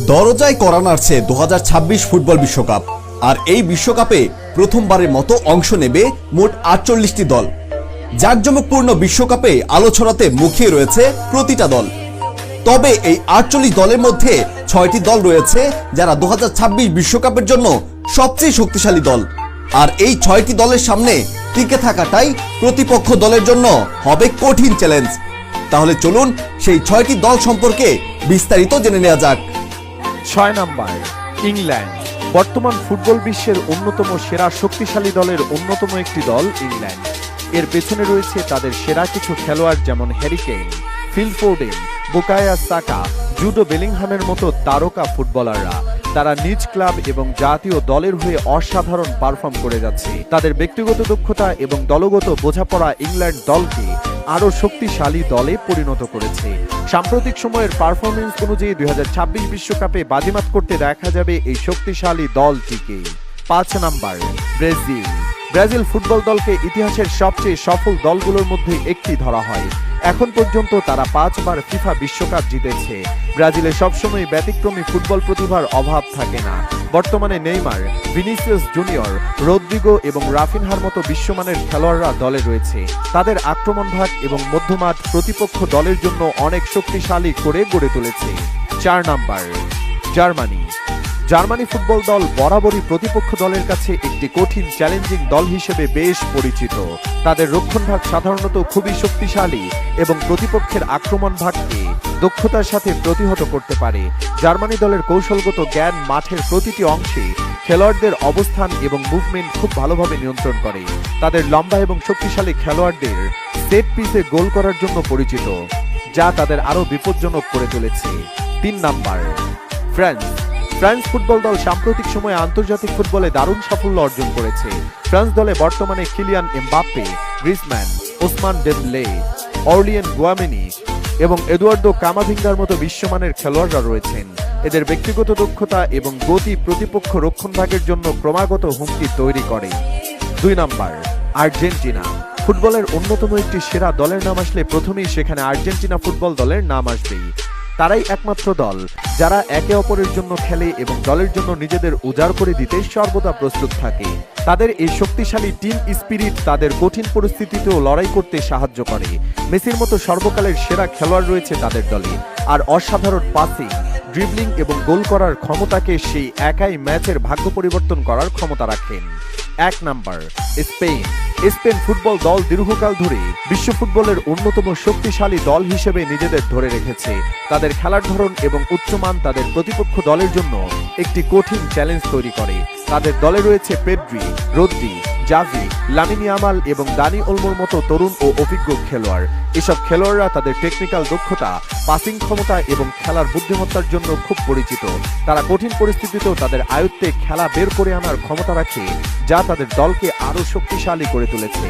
দরজায় কড়া নাড়ছে 2026 ফুটবল বিশ্বকাপ। আর এই বিশ্বকাপে প্রথমবারের মতো অংশ নেবে মোট 48টি দল। জাঁকজমকপূর্ণ বিশ্বকাপে আলো ছড়াতে মুখিয়ে রয়েছে প্রতিটা দল। তবে এই 48 দলের মধ্যে 6টি দল রয়েছে যারা 2026 বিশ্বকাপের জন্য সবচেয়ে শক্তিশালী দল। আর এই 6টি দলের সামনে টিকে থাকাটাই প্রতিপক্ষ দলের জন্য হবে কঠিন চ্যালেঞ্জ। তাহলে চলুন সেই 6টি দল সম্পর্কে বিস্তারিত জেনে নেওয়া যাক। 6 নাম্বার, ইংল্যান্ড। বর্তমান ফুটবল বিশ্বের অন্যতম সেরা শক্তিশালী দলের অন্যতম একটি দল ইংল্যান্ড। এর পেছনে রয়েছে তাদের সেরা কিছু খেলোয়াড়, যেমন Harry Kane, Phil Foden, Bukayo Saka, Jude বেলিংহামের মতো তারকা ফুটবলাররা। তারা নিজ ক্লাব এবং জাতীয় দলের হয়ে অসাধারণ পারফর্ম করে যাচ্ছে। তাদের ব্যক্তিগত দক্ষতা এবং দলগত বোঝাপড়া ইংল্যান্ড দলকে আরও শক্তিশালী দলে পরিণত করেছে। সাম্প্রতিক সময়ের পারফরমেন্স অনুযায়ী 2026 বিশ্বকাপে বাজিমাত করতে দেখা যাবে এই শক্তিশালী দলটিকে। 5 নাম্বার, ব্রাজিল। ব্রাজিল ফুটবল দলকে ইতিহাসের সবচেয়ে সফল দলগুলোর মধ্যে একটি ধরা হয়। এখন পর্যন্ত তারা 5 বার ফিফা বিশ্বকাপ জিতেছে। ব্রাজিলে সবসময় ব্যতিক্রমী ফুটবল প্রতিভার অভাব থাকে না। বর্তমানে নেইমার, ভিনিসিয়াস জুনিয়র, রদ্রিগো এবং রাফিনহার মতো বিশ্বমানের খেলোয়াড়রা দলে রয়েছে। তাদের আক্রমণ ভাগ এবং মধ্যমাঠ প্রতিপক্ষ দলের জন্য অনেক শক্তিশালী করে গড়ে তুলেছে। 4 নাম্বার, জার্মানি। জার্মানি ফুটবল দল বরাবরই প্রতিপক্ষ দলের কাছে একটি কঠিন চ্যালেঞ্জিং দল হিসেবে বেশ পরিচিত। তাদের রক্ষণভাগ সাধারণত খুবই শক্তিশালী এবং প্রতিপক্ষের আক্রমণ ভাগকে দক্ষতার সাথে প্রতিহত করতে পারে। জার্মানি দলের কৌশলগত জ্ঞান মাঠের প্রতিটি অংশে খেলোয়াড়দের অবস্থান এবং মুভমেন্ট খুব ভালোভাবে নিয়ন্ত্রণ করে। তাদের লম্বা এবং শক্তিশালী খেলোয়াড়দের সেট পিসে গোল করার জন্য পরিচিত, যা তাদের আরও বিপজ্জনক করে তুলেছে। 3 নাম্বার, ফ্রান্স। ফ্রান্স ফুটবল দল সাম্প্রতিক সময়ে আন্তর্জাতিক ফুটবলে দারুণ সাফল্য অর্জন করেছে। ফ্রান্স দলে বর্তমানে Kylian Mbappe, Griezmann, Ousmane Dembele, Aurelien Tchouameni এবং এদুয়ার্দো কামাভিঙ্গার মতো বিশ্বমানের খেলোয়াড়রা রয়েছেন। এদের ব্যক্তিগত দক্ষতা এবং গতি প্রতিপক্ষ রক্ষণভাগের জন্য ক্রমাগত হুমকি তৈরি করে। 2 নাম্বার, আর্জেন্টিনা। ফুটবলের অন্যতম একটি সেরা দলের নাম আসলে প্রথমেই সেখানে আর্জেন্টিনা ফুটবল দলের নাম আসবেই। তারাই একমাত্র দল যারা একে অপরের জন্য খেলে এবং দলের জন্য নিজেদের উজাড় করে দিতে সর্বদা প্রস্তুত থাকে। তাদের এই শক্তিশালী টিম স্পিরিট তাদের কঠিন পরিস্থিতিতেও লড়াই করতে সাহায্য করে। মেসির মতো সর্বকালের সেরা খেলোয়াড় রয়েছে তাদের দলে, আর অসাধারণ পাসিং, ড্রিবলিং এবং গোল করার ক্ষমতাকে সেই একাই ম্যাচের ভাগ্য পরিবর্তন করার ক্ষমতা রাখেন। 1 নাম্বার, স্পেন। স্পেন ফুটবল দল দীর্ঘকাল ধরে বিশ্ব ফুটবলের অন্যতম শক্তিশালী দল হিসেবে নিজেদের ধরে রেখেছে। তাদের খেলার ধরন এবং উচ্চমান তাদের প্রতিপক্ষ দলের জন্য একটি কঠিন চ্যালেঞ্জ তৈরি করে। তাদের দলে রয়েছে Pedri, Rodri, Xavi, Lamine Yamal এবং দানি ওলমোর মতো তরুণ ও অভিজ্ঞ খেলোয়াড়। এসব খেলোয়াড়রা তাদের টেকনিক্যাল দক্ষতা, পাসিং ক্ষমতা এবং খেলার বুদ্ধিমত্তার জন্য খুব পরিচিত। তারা কঠিন পরিস্থিতিতেও তাদের আয়ত্তে খেলা বের করে আনার ক্ষমতা রাখে, যা তাদের দলকে আরও শক্তিশালী করে তুলেছে।